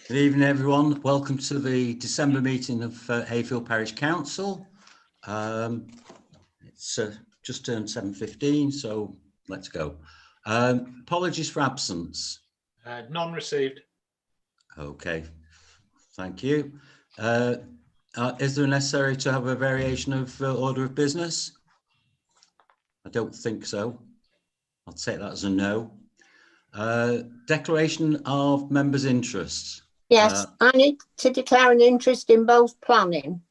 Good evening, everyone. Welcome to the December meeting of Hayfield Parish Council. It's just turned 7:15, so let's go. Apologies for absence. None received. Okay, thank you. Is there necessary to have a variation of order of business? I don't think so. I'll take that as a no. Declaration of members' interests. Yes, I need to declare an interest in both planning.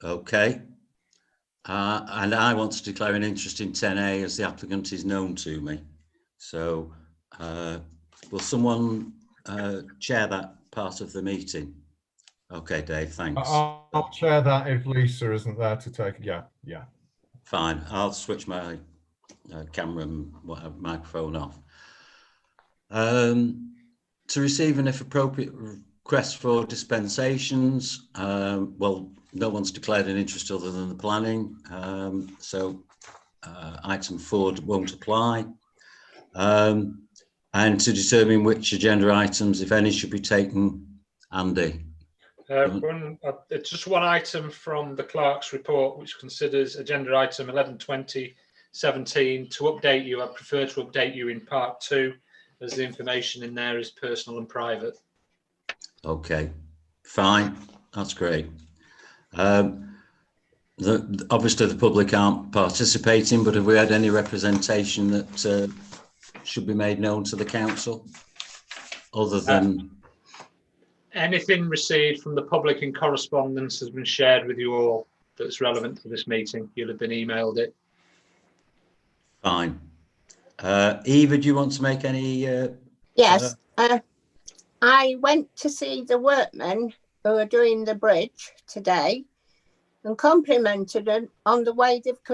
Okay. And I want to declare an interest in 10A as the applicant is known to me. So will someone chair that part of the meeting? Okay, Dave, thanks. I'll chair that if Lisa isn't there to take it. Yeah. Fine, I'll switch my camera and microphone off. To receive and if appropriate requests for dispensations, well, no one's declared an interest other than the planning, so item 4 won't apply. And to determine which agenda items, if any, should be taken. Andy? It's just one item from the clerk's report, which considers agenda item 11/20/17 to update you. I prefer to update you in part 2, as the information in there is personal and private. Okay, fine, that's great. Obviously the public aren't participating, but have we had any representation that should be made known to the council other than anything received from the public in correspondence has been shared with you all that's relevant to this meeting? You'll have been emailed it. Fine. Eva, do you want to make any yes, I went to see the workmen who are doing the bridge today and complimented them on the way they've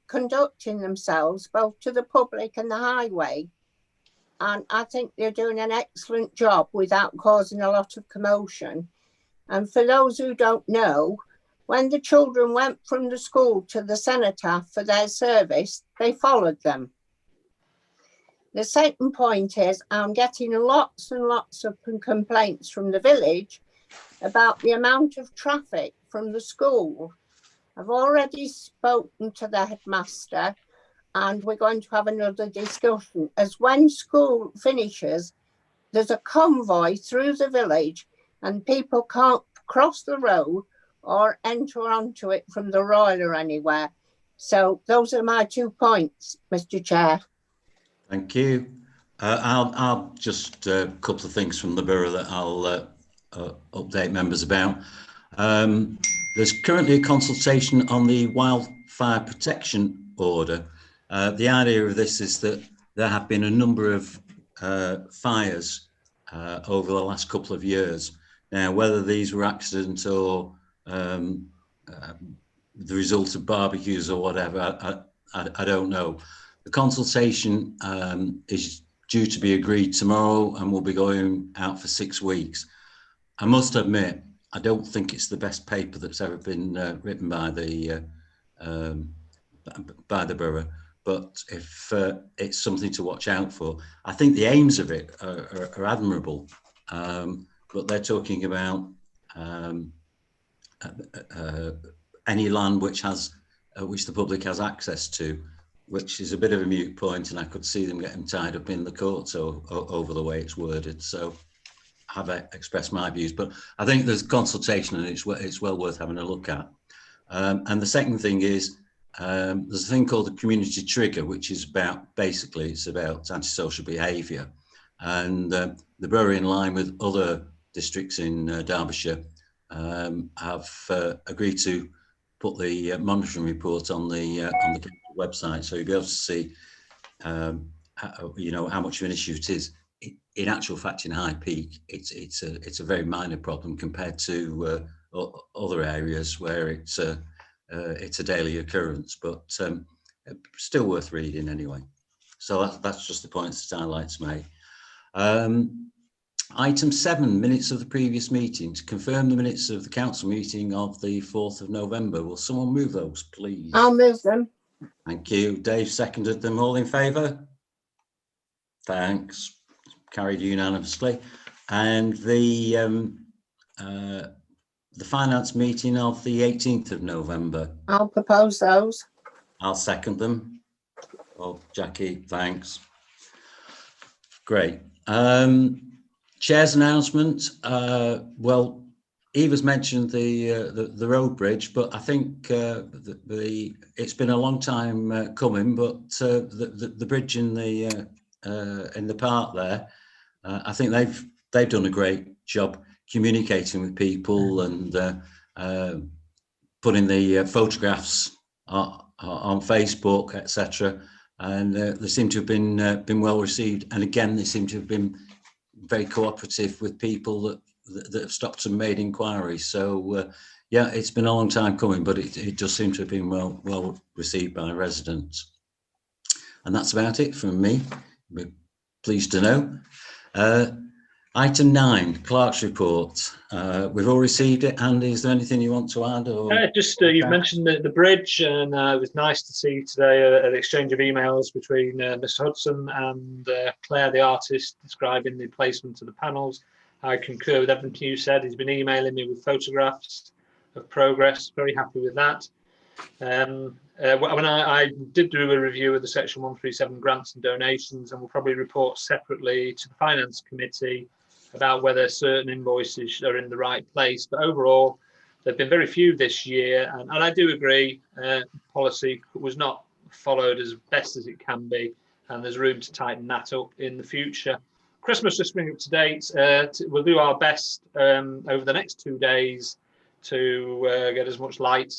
conducting themselves, both to the public and the highway. And I think they're doing an excellent job without causing a lot of commotion. And for those who don't know, when the children went from the school to the cenotaph for their service, they followed them. The second point is I'm getting lots and lots of complaints from the village about the amount of traffic from the school. I've already spoken to the headmaster and we're going to have another discussion, as when school finishes, there's a convoy through the village and people can't cross the road or enter onto it from the Royal or anywhere. So those are my 2 points, Mr. Chair. Thank you. I'll just a couple of things from the borough that I'll update members about. There's currently a consultation on the wildfire protection order. The idea of this is that there have been a number of fires over the last couple of years. Now, whether these were accidents or the result of barbecues or whatever, I don't know. The consultation is due to be agreed tomorrow and will be going out for 6 weeks. I must admit, I don't think it's the best paper that's ever been written by the borough, but if it's something to watch out for. I think the aims of it are admirable, but they're talking about any land which the public has access to, which is a bit of a moot point, and I could see them getting tied up in the courts over the way it's worded. So I've expressed my views, but I think there's consultation and it's well worth having a look at. And the second thing is there's a thing called the community trigger, which is basically it's about antisocial behaviour. And the borough, in line with other districts in Derbyshire, have agreed to put the monitoring report on the website, so you'll be able to see how much of an issue it is. In actual fact, in High Peak, it's a very minor problem compared to other areas where it's a daily occurrence, but still worth reading anyway. So that's just the points that I like to make. Item 7, minutes of the previous meeting. To confirm the minutes of the council meeting of the 4th of November. Will someone move those, please? I'll move them. Thank you. Dave seconded them. All in favour? Thanks. Carried unanimously. and the finance meeting of the 18th of November. I'll propose those. I'll second them. Oh, Jackie, thanks. Great. Chair's announcement. Well, Eva's mentioned the road bridge, but I think it's been a long time coming. But the bridge in the park there, I think they've done a great job communicating with people and putting the photographs on Facebook, etc. And they seem to have been well received. And again, they seem to have been very cooperative with people that have stopped and made inquiries. So yeah, it's been a long time coming, but it does seem to have been well received by residents. And that's about it from me. We're pleased to know. Item 9, Clerk's report. We've all received it. Andy, is there anything you want to add? Or just you've mentioned the bridge, and it was nice to see today an exchange of emails between Mr. Hudson and Claire, the artist, describing the placement of the panels. I concur with everything you said. He's been emailing me with photographs of progress. Very happy with that. When I did do a review of the Section 137 grants and donations, and we'll probably report separately to the Finance Committee about whether certain invoices are in the right place. But overall, there have been very few this year, and I do agree, policy was not followed as best as it can be, and there's room to tighten that up in the future. Christmas just bring up to date. We'll do our best over the next 2 days to get as much light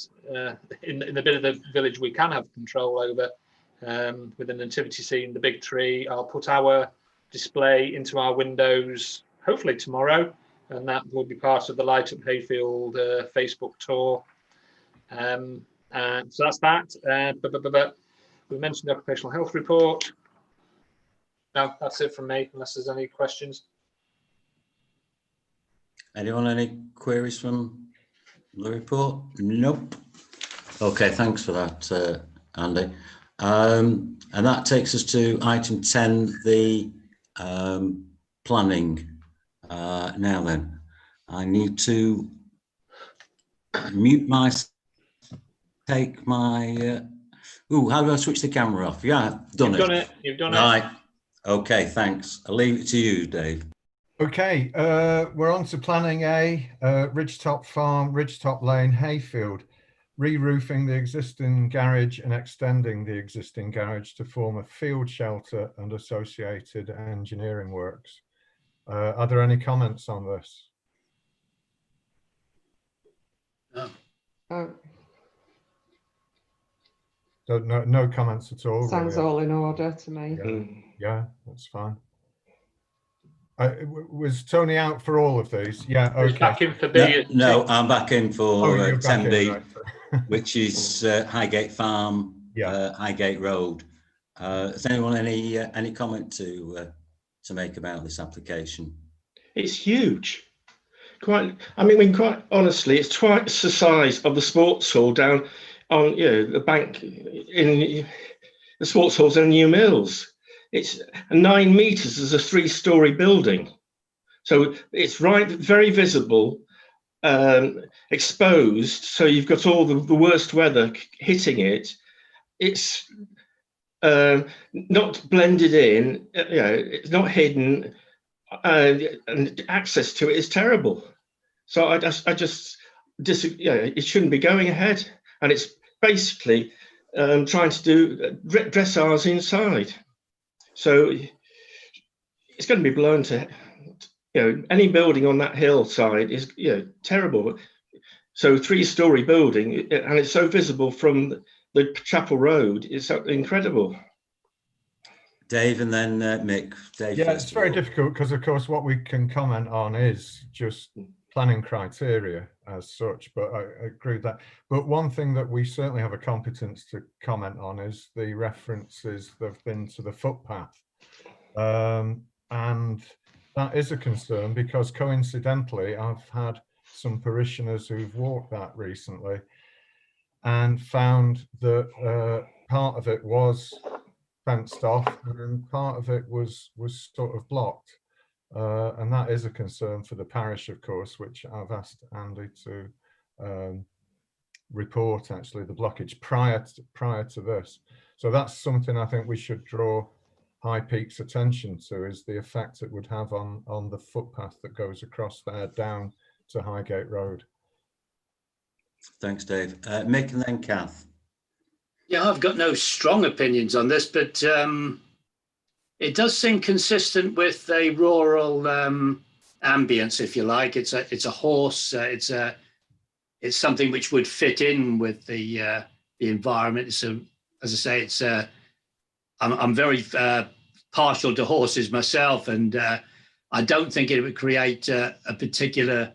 in the bit of the village we can have control over, with the nativity scene, the big tree. I'll put our display into our windows hopefully tomorrow, and that will be part of the Light Up Hayfield Facebook tour. And so that's that. We mentioned the occupational health report. No, that's it from me, unless there's any questions. anyone, any queries from the report? Nope. Okay, thanks for that, Andy. And that takes us to item 10, the planning. Now then, I need to mute take my, how do I switch the camera off? Yeah, You've done it. You've done it. Right. Okay, thanks. I'll leave it to you, Dave. Okay, we're on to planning A, Ridgetop Farm, Ridgetop Lane, Hayfield, re-roofing the existing garage and extending the existing garage to form a field shelter and associated engineering works. Are there any comments on this? So no comments at all. Sounds really. all in order to me. Yeah, that's fine. Was Tony out for all of these? Yeah, okay. Back in for B. No, I'm back in for 10B, right. which is Highgate Farm, Highgate Road. Has anyone any comment to make about this application? It's huge. Quite honestly, it's twice the size of the sports hall down on the bank in the sports halls in New Mills. It's 9 meters as a 3-story building, so it's very visible, exposed. So you've got all the worst weather hitting it. It's not blended in. It's not hidden, and access to it is terrible. So I just disagree. It shouldn't be going ahead, and it's basically trying to do dressage inside. So it's going to be blown to, any building on that hillside is, terrible. So 3-story building, and it's so visible from the Chapel Road, it's incredible. Dave and then Mick. Dave, yeah, it's very difficult because, of course, what we can comment on is just planning criteria as such, but I agree with that. But one thing that we certainly have a competence to comment on is the references that have been to the footpath. And that is a concern because coincidentally, I've had some parishioners who've walked that recently and found that part of it was fenced off and part of it was sort of blocked. and that is a concern for the parish, of course, which I've asked Andy to report actually the blockage prior to this. So that's something I think we should draw High Peak's attention to, is the effect it would have on the footpath that goes across there down to Highgate Road. Thanks, Dave. Mick and then Kath. Yeah, I've got no strong opinions on this, but it does seem consistent with a rural ambience, if you like. It's a horse. It's something which would fit in with the environment. It's as I say, it's I'm very partial to horses myself, and I don't think it would create a particular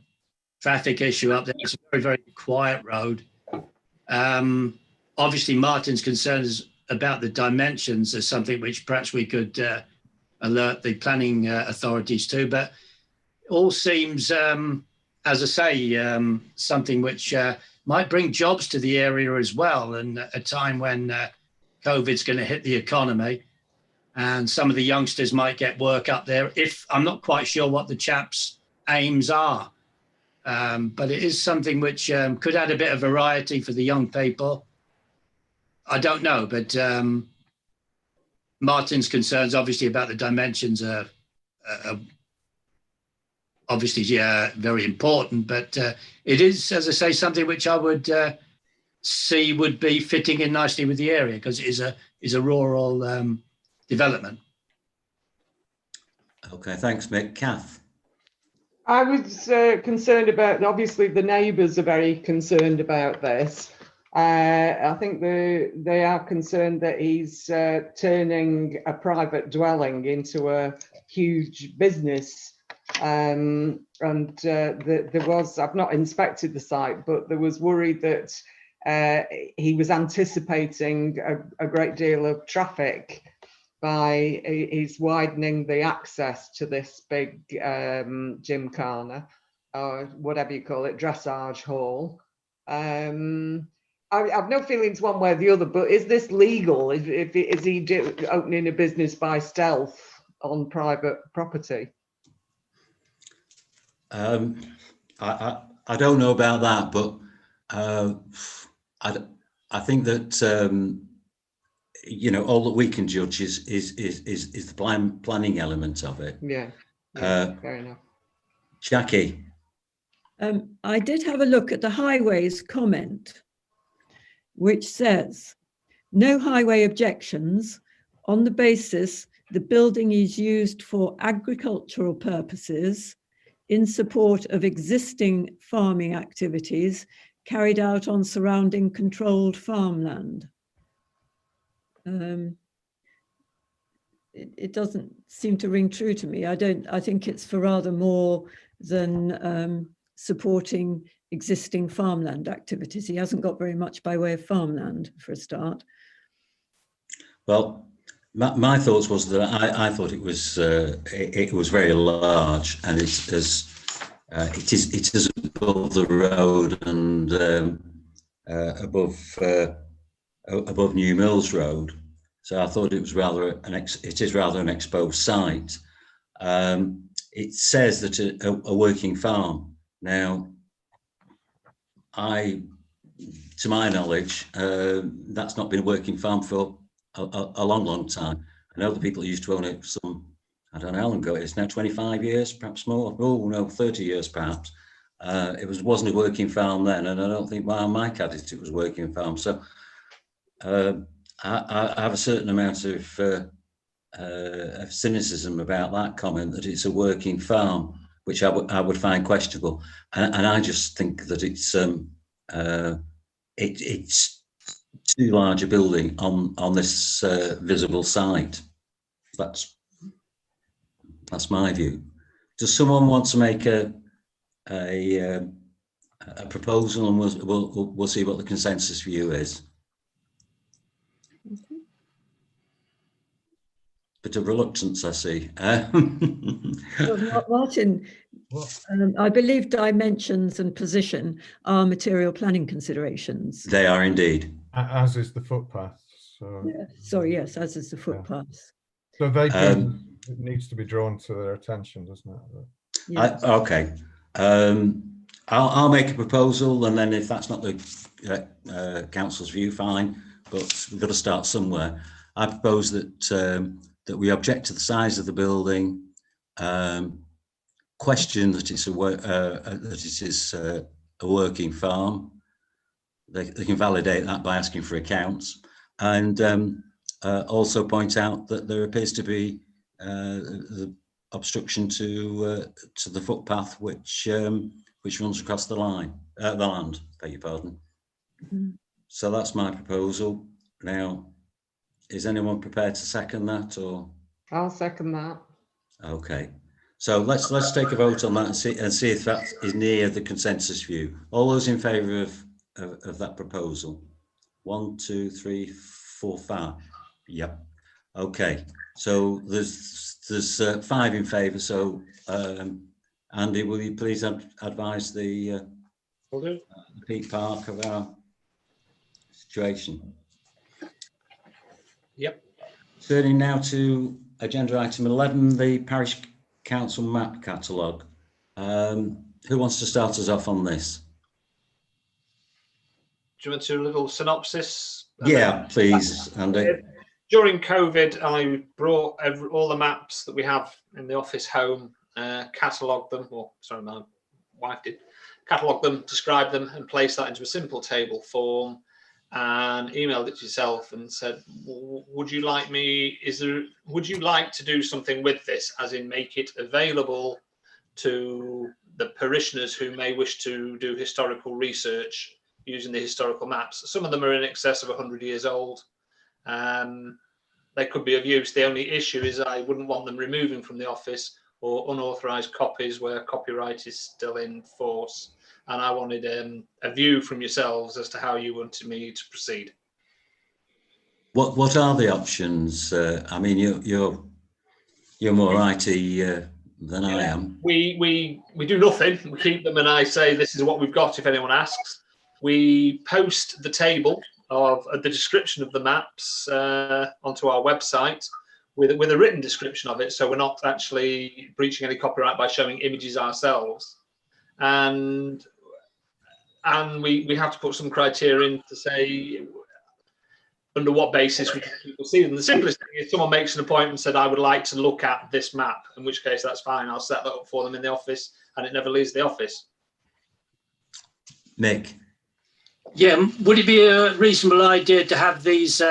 traffic issue up there. It's a very, very quiet road. Obviously, Martin's concerns about the dimensions is something which perhaps we could alert the planning authorities to, but all seems, as I say, something which might bring jobs to the area as well, and a time when COVID's going to hit the economy, and some of the youngsters might get work up there. If I'm not quite sure what the chaps' aims are, but it is something which could add a bit of variety for the young people. I don't know, but Martin's concerns obviously about the dimensions are obviously very important, but it is, as I say, something which I would see would be fitting in nicely with the area, because it is a rural development. Okay, thanks, Mick. Kath. I was concerned about, obviously the neighbours are very concerned about this. I think they are concerned that he's turning a private dwelling into a huge business. And there was, I've not inspected the site, but there was worry that he was anticipating a great deal of traffic by he's widening the access to this big gymkhana, or whatever you call it, dressage hall. I've no feelings one way or the other, but is this legal? Is he opening a business by stealth on private property? I don't know about that, but I think that you know, all that we can judge is the planning element of it. Yeah, fair enough. Jackie. I did have a look at the highways comment, which says, no highway objections on the basis the building is used for agricultural purposes in support of existing farming activities carried out on surrounding controlled farmland. It doesn't seem to ring true to me. I think it's for rather more than supporting existing farmland activities. He hasn't got very much by way of farmland for a start. Well, my thoughts was that I thought it was very large, and it is above the road and above New Mills Road. So I thought it was rather an exposed site. It says that a working farm. Now, to my knowledge, that's not been a working farm for a long time. I know the people who used to own it some, I don't know how long ago it is now, 25 years, perhaps more. Oh no, 30 years perhaps. It wasn't a working farm then, and I don't think Mike had it was a working farm. So I have a certain amount of cynicism about that comment, that it's a working farm, which I would find questionable, and I just think that it's too large a building on this visible site. That's my view. Does someone want to make a proposal, and we'll see what the consensus view is? Bit of reluctance, I see. Well, Martin, I believe dimensions and position are material planning considerations. They are indeed. As is the footpath. So Yeah. Sorry, yes, as is the footpath. So they Um, it needs to be drawn to their attention, doesn't it? Yes. Okay. I'll make a proposal, and then if that's not the council's view, fine. But we've got to start somewhere. I propose that that we object to the size of the building, question that it's a working farm. They can validate that by asking for accounts, and also point out that there appears to be the obstruction to the footpath which runs across the line, the land. Beg your pardon. Mhm. So that's my proposal. Now, is anyone prepared to second that, or? I'll second that. Okay. So let's take a vote on that and see if that is near the consensus view. All those in favour of that proposal? 1, 2, 3, 4, 5. Yep. Okay. So there's 5 in favour. So Andy, will you please advise the Peak Park of our situation? Yep. Turning now to agenda item 11, the Parish Council map catalogue. Who wants to start us off on this? Do you want to do a little synopsis? Yeah, please, Andy. During COVID, I brought all the maps that we have in the office home, catalogued them, or sorry, my wife did, catalogued them, described them, and placed that into a simple table form, and emailed it to yourself and said, would you like to do something with this, as in make it available to the parishioners who may wish to do historical research using the historical maps? Some of them are in excess of 100 years old. They could be of use. The only issue is I wouldn't want them removing from the office or unauthorised copies where copyright is still in force. And I wanted a view from yourselves as to how you wanted me to proceed. What are the options? I mean, you're more IT than I am. We do nothing. We keep them, and I say this is what we've got. If anyone asks, we post the table of the description of the maps onto our website with a written description of it, so we're not actually breaching any copyright by showing images ourselves. And we have to put some criteria in to say under what basis we can people see them. The simplest thing is someone makes an appointment and said, I would like to look at this map, in which case that's fine. I'll set that up for them in the office, and it never leaves the office. Nick? Yeah, would it be a reasonable idea to have these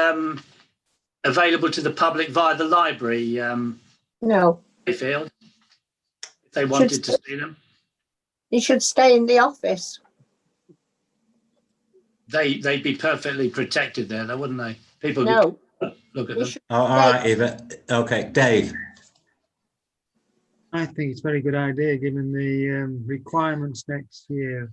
available to the public via the library? No, They feel if they wanted to see them, you should stay in the office. they'd be perfectly protected there, though, wouldn't they? People No, could look at you them. should Oh, all right, Eva. Okay, Dave. I think it's a very good idea, given the requirements next year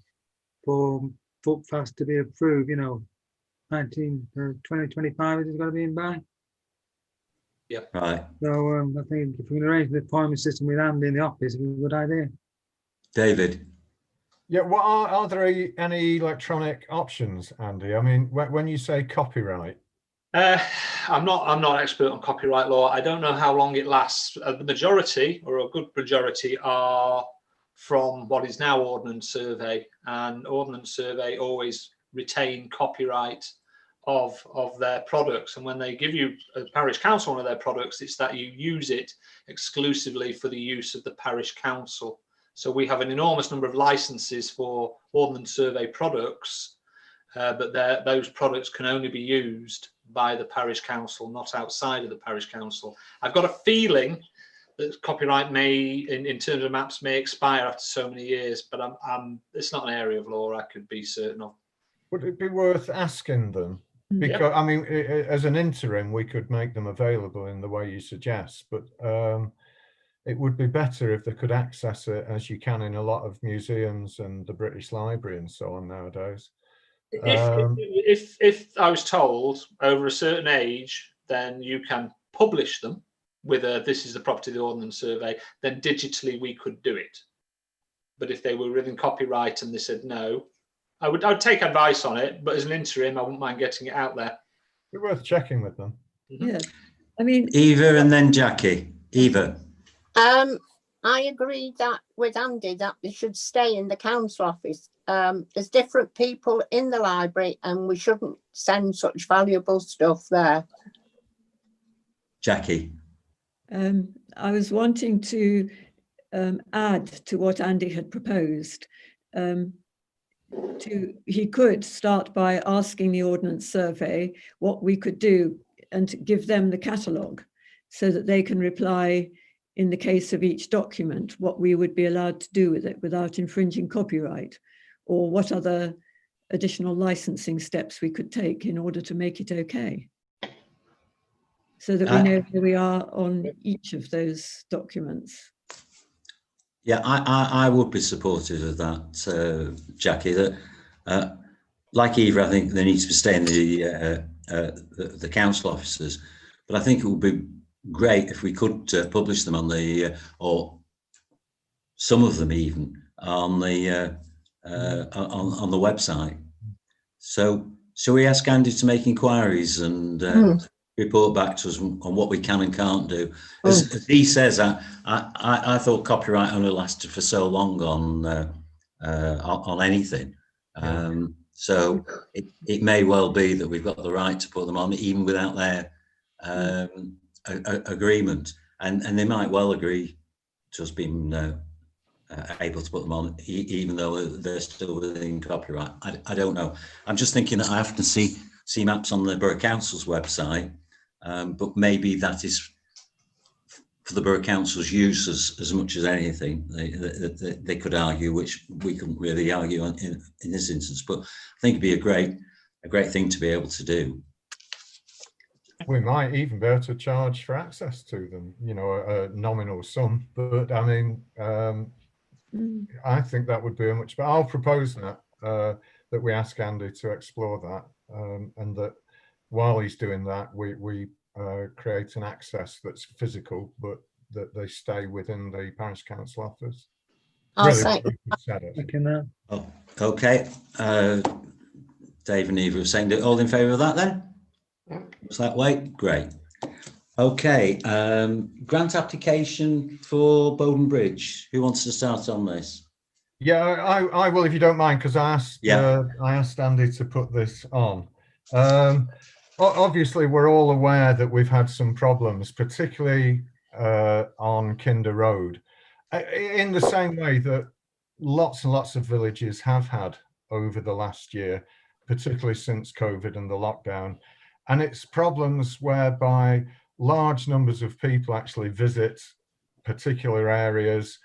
for footpaths to be approved. 2025 it has got to be in by. Right, So I think if we can arrange the appointment system with Andy in the office, it's a good idea. David. Yeah, what are there any electronic options, Andy? I mean, when you say copyright, I'm not expert on copyright law. I don't know how long it lasts. The majority, or a good majority, are from what is now Ordnance Survey, and Ordnance Survey always retain copyright of their products. And when they give you a parish council one of their products, it's that you use it exclusively for the use of the parish council. So we have an enormous number of licenses for Ordnance Survey products, but those products can only be used by the parish council, not outside of the parish council. I've got a feeling that copyright may, in terms of maps, may expire after so many years, but it's not an area of law I could be certain of. would it be worth asking them? Because Yep. I mean, as an interim, we could make them available in the way you suggest, but it would be better if they could access it, as you can in a lot of museums and the British Library and so on nowadays. If I was told over a certain age, then you can publish them with this is the property of the Ordnance Survey, then digitally we could do it. But if they were within copyright and they said no, I would take advice on it, but as an interim, I wouldn't mind getting it out there. It'd be worth checking with them. Yes. I mean, Eva and then Jackie. Eva. I agree that with Andy that they should stay in the council office. There's different people in the library and we shouldn't send such valuable stuff there. Jackie. I was wanting to add to what Andy had proposed. He could start by asking the Ordnance Survey what we could do and to give them the catalogue so that they can reply in the case of each document what we would be allowed to do with it without infringing copyright, or what other additional licensing steps we could take in order to make it okay, so that we know where we are on each of those documents. Yeah, I would be supportive of that, Jackie. That, like Eva, I think they need to stay in the council offices, but I think it would be great if we could publish them on the or some of them even on the website. So we ask Andy to make inquiries and report back to us on what we can and can't do. As he says, I thought copyright only lasted for so long on anything. So it may well be that we've got the right to put them on even without their agreement, and they might well agree to us being able to put them on even though they're still within copyright. I don't know. I'm just thinking that I often see maps on the Borough Council's website, but maybe that is for the Borough Council's use as much as anything. They could argue, which we couldn't really argue in this instance, but I think it'd be a great thing to be able to do. We might even be able to charge for access to them, you know, a nominal sum, but I mean, I think that would be a much better. I'll propose that we ask Andy to explore that, and that while he's doing that, we create an access that's physical, but that they stay within the parish council office. I'll Really, say. Oh, okay. Dave and Eva are saying, all in favour of that then? Was that way? Great. Okay. Grant application for Bowden Bridge. Who wants to start on this? Yeah, I will, if you don't mind, because I asked Andy to put this on. Obviously, we're all aware that we've had some problems, particularly on Kinder Road, in the same way that lots and lots of villages have had over the last year, particularly since COVID and the lockdown. And it's problems whereby large numbers of people actually visit particular areas.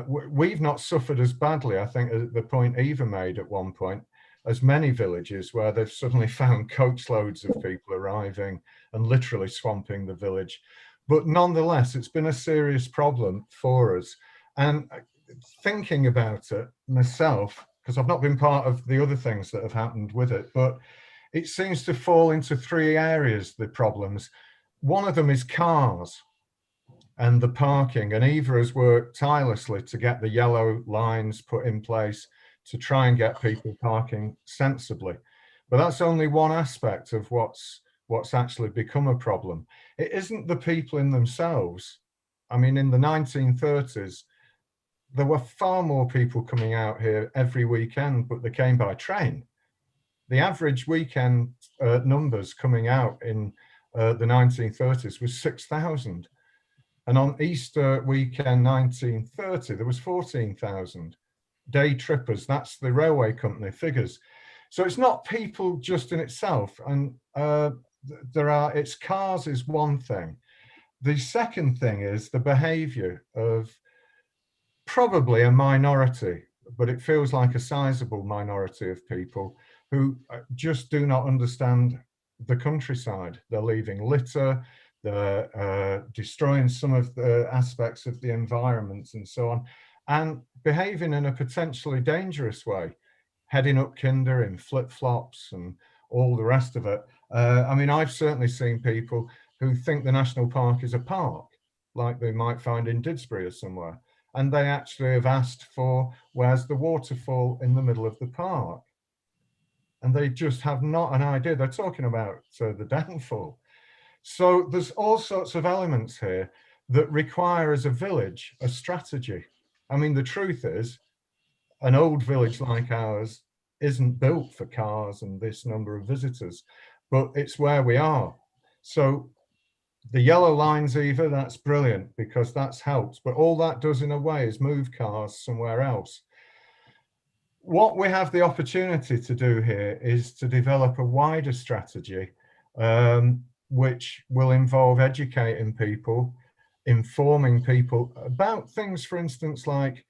We've not suffered as badly, I think, at the point Eva made at one point, as many villages where they've suddenly found coach loads of people arriving and literally swamping the village. But nonetheless, it's been a serious problem for us. And thinking about it myself, because I've not been part of the other things that have happened with it, but it seems to fall into three areas, the problems. One of them is cars and the parking, and Eva has worked tirelessly to get the yellow lines put in place to try and get people parking sensibly. But that's only one aspect of what's actually become a problem. It isn't the people in themselves. I mean, in the 1930s, there were far more people coming out here every weekend, but they came by train. The average weekend numbers coming out in the 1930s was 6,000. And on Easter weekend 1930, there was 14,000. Day trippers, that's the railway company figures. So it's not people just in itself. And it's cars is one thing. The second thing is the behavior of probably a minority, but it feels like a sizable minority of people who just do not understand the countryside. They're leaving litter, they're destroying some of the aspects of the environment and so on, and behaving in a potentially dangerous way, heading up Kinder in flip-flops and all the rest of it. I mean, I've certainly seen people who think the national park is a park, like they might find in Didsbury or somewhere, and they actually have asked for, where's the waterfall in the middle of the park? And they just have not an idea. They're talking about the downfall. So there's all sorts of elements here that require, as a village, a strategy. I mean, the truth is, an old village like ours isn't built for cars and this number of visitors, but it's where we are. So the yellow lines, Eva, that's brilliant because that's helped, but all that does in a way is move cars somewhere else. What we have the opportunity to do here is to develop a wider strategy, which will involve educating people, informing people about things, for instance, like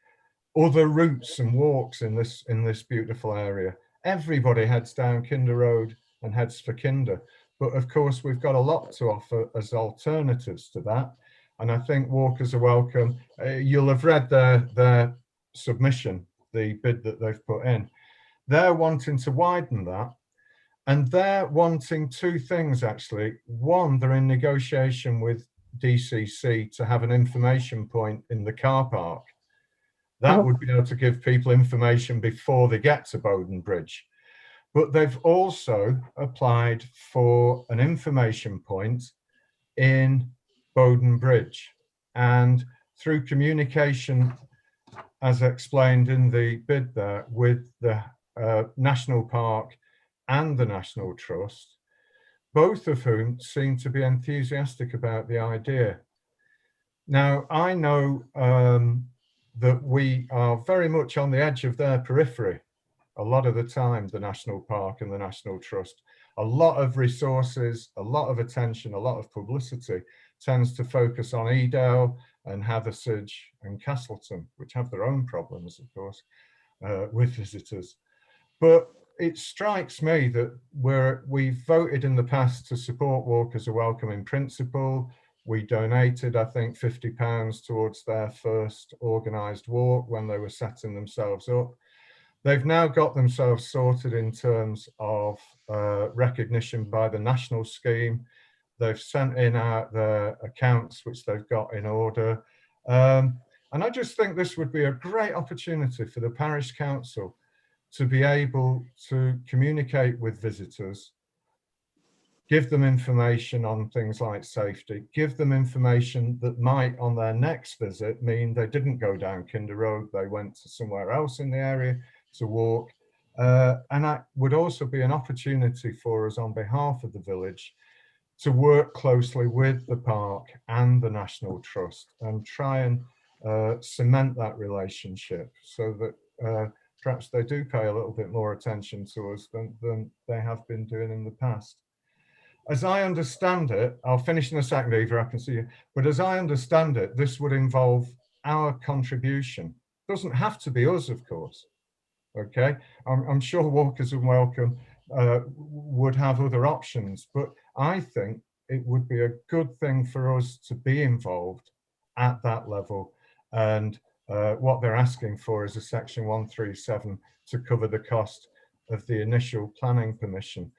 other routes and walks in this beautiful area. Everybody heads down Kinder Road and heads for Kinder, but of course we've got a lot to offer as alternatives to that. And I think walkers are welcome. You'll have read their submission, the bid that they've put in. They're wanting to widen that, and they're wanting two things actually. One, they're in negotiation with DCC to have an information point in the car park. That would be able to give people information before they get to Bowden Bridge. But they've also applied for an information point in Bowden Bridge. And through communication, as explained in the bid there, with the National Park and the National Trust, both of whom seem to be enthusiastic about the idea. Now, I know that we are very much on the edge of their periphery a lot of the time, the National Park and the National Trust. A lot of resources, a lot of attention, a lot of publicity tends to focus on Edale and Hathersage and Castleton, which have their own problems, of course, with visitors. But it strikes me that we've voted in the past to support Walkers Are Welcome in principle. We donated, I think, £50 towards their first organised walk when they were setting themselves up. They've now got themselves sorted in terms of recognition by the national scheme. They've sent in their accounts, which they've got in order. And I just think this would be a great opportunity for the parish council to be able to communicate with visitors, give them information on things like safety, give them information that might on their next visit mean they didn't go down Kinder Road, they went to somewhere else in the area to walk. And that would also be an opportunity for us on behalf of the village to work closely with the park and the National Trust and try and cement that relationship so that perhaps they do pay a little bit more attention to us than they have been doing in the past. As I understand it, I'll finish in a second, Eva, I can see you, but as I understand it, this would involve our contribution. It doesn't have to be us, of course. Okay, I'm sure Walkers Are Welcome would have other options, but I think it would be a good thing for us to be involved at that level. And what they're asking for is a section 137 to cover the cost of the initial planning permission.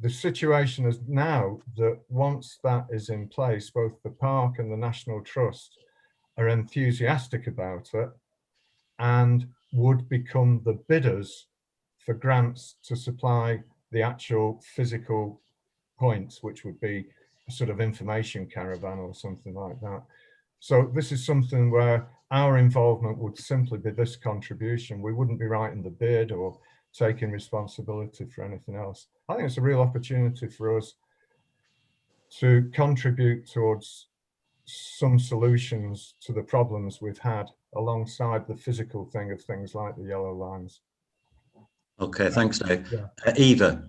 The situation is now that once that is in place, both the park and the National Trust are enthusiastic about it and would become the bidders for grants to supply the actual physical points, which would be a sort of information caravan or something like that. So this is something where our involvement would simply be this contribution. We wouldn't be writing the bid or taking responsibility for anything else. I think it's a real opportunity for us to contribute towards some solutions to the problems we've had alongside the physical thing of things like the yellow lines. Okay, thanks, Dave. Yeah. Eva.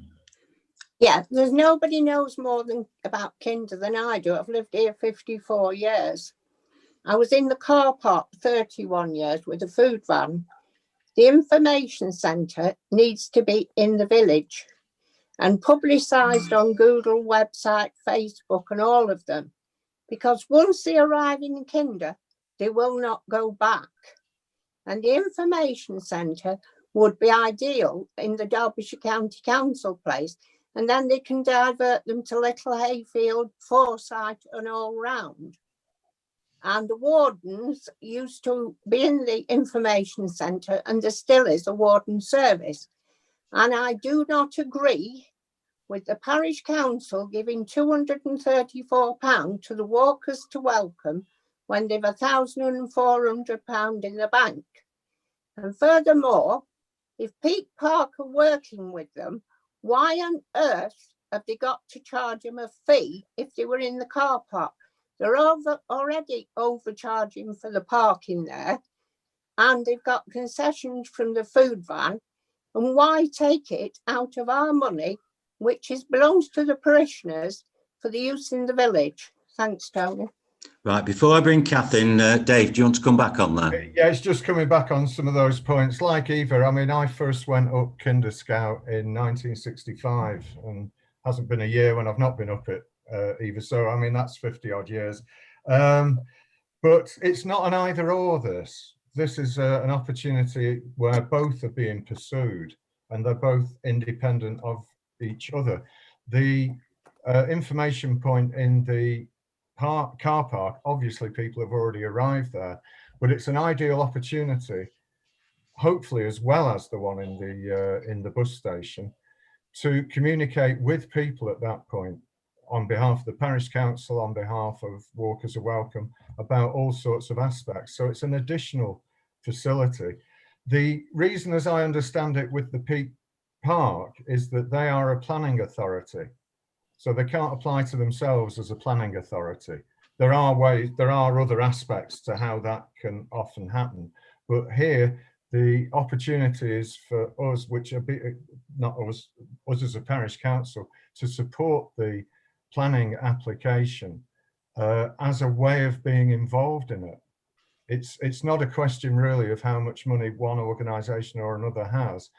Yeah, there's nobody knows more about Kinder than I do. I've lived here 54 years. I was in the car park 31 years with a food van. The information centre needs to be in the village and publicised on Google website, Facebook and all of them. Because once they arrive in Kinder, they will not go back. And the information centre would be ideal in the Derbyshire County Council place. And then they can divert them to Little Hayfield, Forsyth and all round. And the wardens used to be in the information centre and there still is a warden service. And I do not agree with the parish council giving £234 to the walkers to welcome when they've £1,400 in the bank. And furthermore, if Peak Park are working with them, why on earth have they got to charge them a fee if they were in the car park? They're already overcharging for the parking there, and they've got concessions from the food van. And why take it out of our money, which belongs to the parishioners, for the use in the village? Thanks, Tony. Right, before I bring Kath in, Dave, do you want to come back on that? Yeah, it's just coming back on some of those points. Like Eva, I mean, I first went up Kinder Scout in 1965, and hasn't been a year when I've not been up it either. So, I mean, that's 50 odd years. But it's not an either or this. This is an opportunity where both are being pursued, and they're both independent of each other. The information point in the car park, obviously people have already arrived there, but it's an ideal opportunity, hopefully as well as the one in the bus station, to communicate with people at that point on behalf of the parish council, on behalf of Walkers Are Welcome, about all sorts of aspects. So it's an additional facility. The reason, as I understand it, with the Peak Park is that they are a planning authority. So they can't apply to themselves as a planning authority. There are other aspects to how that can often happen. But here, the opportunity is for us, which are not us as a parish council, to support the planning application as a way of being involved in it. It's not a question really of how much money one organisation or another has.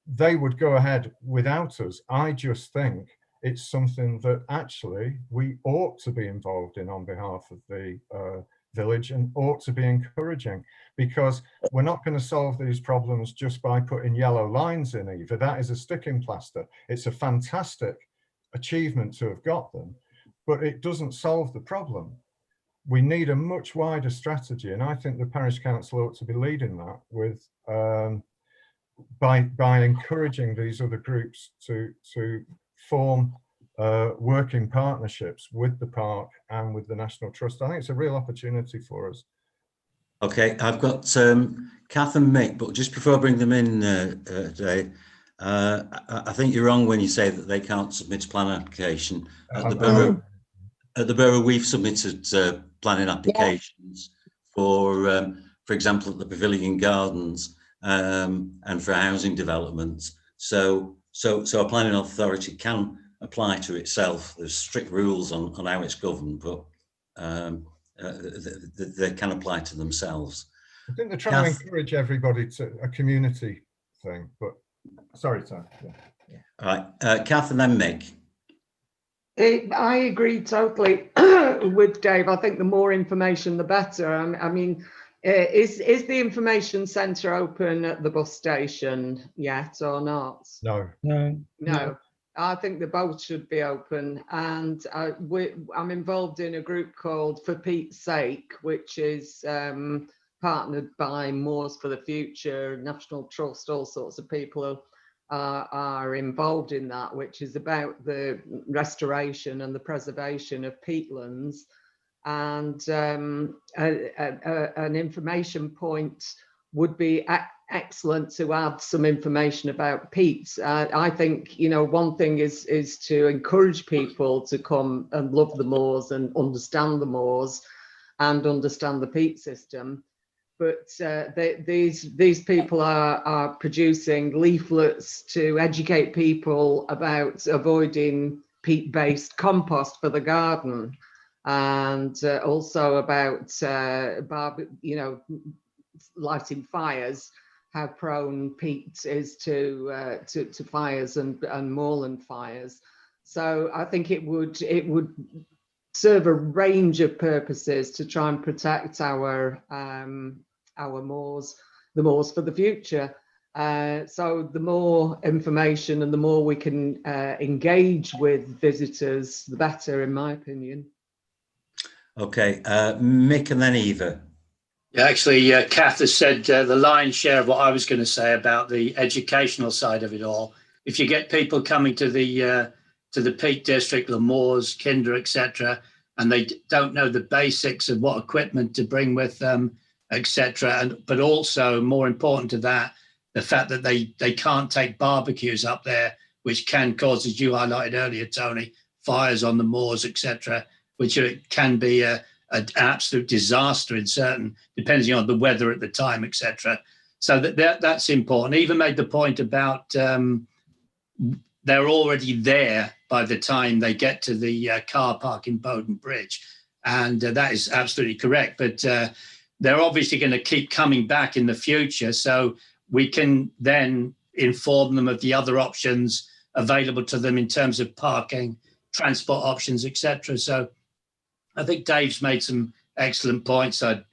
They would go ahead without us. I just think it's something that actually we ought to be involved in on behalf of the village, and ought to be encouraging, because we're not going to solve these problems just by putting yellow lines in either. That is a sticking plaster. It's a fantastic achievement to have got them, but it doesn't solve the problem. We need a much wider strategy, and I think the parish council ought to be leading that with by encouraging these other groups to form working partnerships with the park and with the National Trust. I think it's a real opportunity for us. Okay, I've got Kath and Mick, but just before I bring them in today, I think you're wrong when you say that they can't submit a plan application. At the borough, we've submitted planning applications for example, at the Pavilion Gardens and for housing developments. So a planning authority can apply to itself. There's strict rules on how it's governed, but they can apply to themselves. I think they're trying to encourage everybody to a community thing, but sorry, Tom. Yeah. All right, Kath and then Mick. I agree totally with Dave. I think the more information, the better. I mean, is the information centre open at the bus station yet or not? No. I think the both should be open, and I'm involved in a group called For Pete's Sake, which is partnered by Moors for the Future, National Trust, all sorts of people are involved in that, which is about the restoration and the preservation of peatlands. And an information point would be excellent to add some information about peats. I think, you know, one thing is to encourage people to come and love the moors and understand the moors and understand the peat system. But these people are producing leaflets to educate people about avoiding peat-based compost for the garden, and also about lighting fires, how prone peat is to fires and moorland fires. So I think it would serve a range of purposes to try and protect our moors, the moors for the future. So the more information and the more we can engage with visitors, the better, in my opinion. Okay, Mick and then Eva. Yeah, actually, Kath has said the lion's share of what I was going to say about the educational side of it all. If you get people coming to the to the Peak District, the moors, Kinder, etc., and they don't know the basics of what equipment to bring with them, etc. And but also more important to that, the fact that they can't take barbecues up there, which can cause, as you highlighted earlier, Tony, fires on the moors, etc., which can be an absolute disaster in certain, depending on the weather at the time, etc. So that's important. He even made the point about they're already there by the time they get to the car park in Bowden Bridge. And that is absolutely correct. But they're obviously going to keep coming back in the future. So we can then inform them of the other options available to them in terms of parking, transport options, etc. So I think Dave's made some excellent points. I'd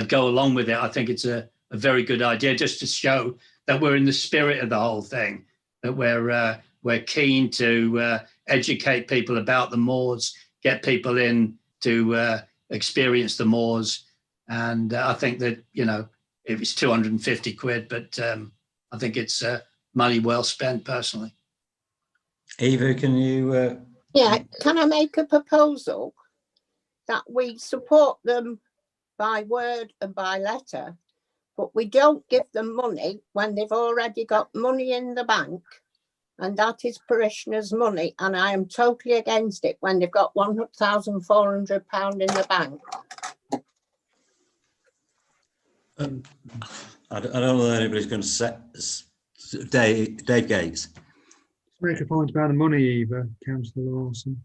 go along with it. I think it's a very good idea, just to show that we're in the spirit of the whole thing, that we're keen to educate people about the moors, get people in to experience the moors. And I think that, you know, if it's 250 quid, but I think it's money well spent personally. Eva, can you? Yeah, can I make a proposal that we support them by word and by letter, but we don't give them money when they've already got money in the bank, and that is parishioners' money, and I am totally against it when they've got £1,400 in the bank. I don't know that anybody's going to set Dave Gates. Make a point about the money, Eva, Councillor Lawson.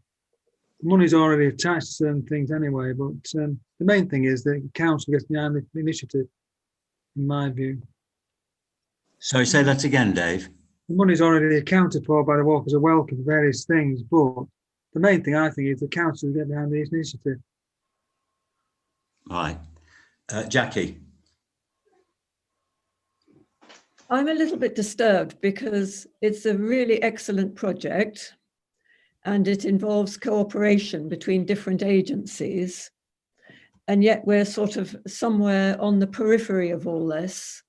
The money's already attached to certain things anyway, but the main thing is that the council gets behind the initiative, in my view. Sorry, say that again, Dave. The money's already accounted for by the Walkers of Welcome for various things, but the main thing I think is the council get behind the initiative. Right. Jackie. I'm a little bit disturbed because it's a really excellent project and it involves cooperation between different agencies. And yet we're sort of somewhere on the periphery of all this,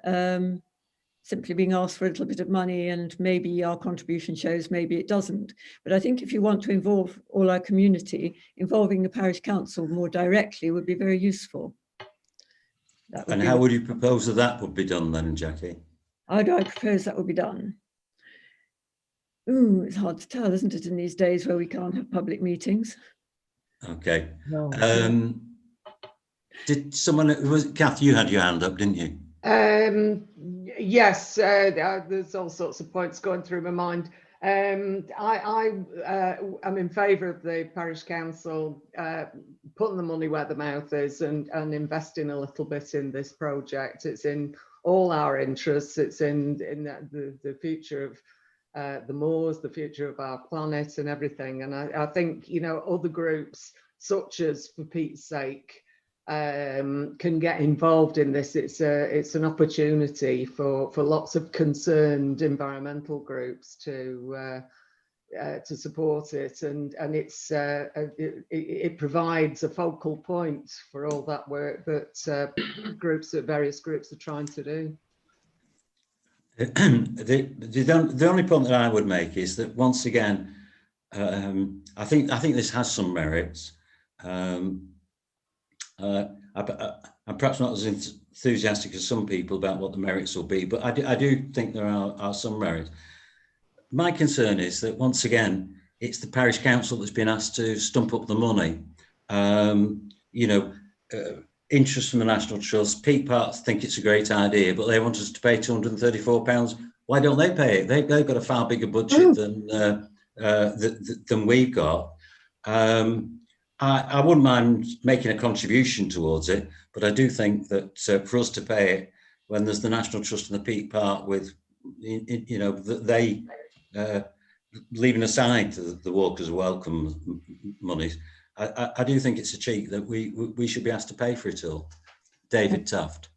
simply being asked for a little bit of money, and maybe our contribution shows, maybe it doesn't. But I think if you want to involve all our community, involving the parish council more directly would be very useful. And how would you propose that would be done then, Jackie? How do I propose that would be done? Ooh, it's hard to tell, isn't it, in these days where we can't have public meetings? Okay. No. Did someone, Kath, you had your hand up, didn't you? Yes, there's all sorts of points going through my mind. I'm in favour of the parish council putting the money where the mouth is and investing a little bit in this project. It's in all our interests. It's in the future of the moors, the future of our planet and everything. And I think, you know, other groups such as For Pete's Sake can get involved in this. It's an opportunity for lots of concerned environmental groups to support it, and it provides a focal point for all that work that various groups are trying to do. The only point that I would make is that once again, I think this has some merits. I'm perhaps not as enthusiastic as some people about what the merits will be, but I do think there are some merits. My concern is that once again, it's the parish council that's been asked to stump up the money. You know, interest from the National Trust. Peak Parks think it's a great idea, but they want us to pay £234. Why don't they pay it? They've got a far bigger budget than we've got. I wouldn't mind making a contribution towards it, but I do think that for us to pay it when there's the National Trust and the Peak Park with, you know, they leaving aside the Walkers Welcome monies, I do think it's a cheat that we should be asked to pay for it all. David Taft.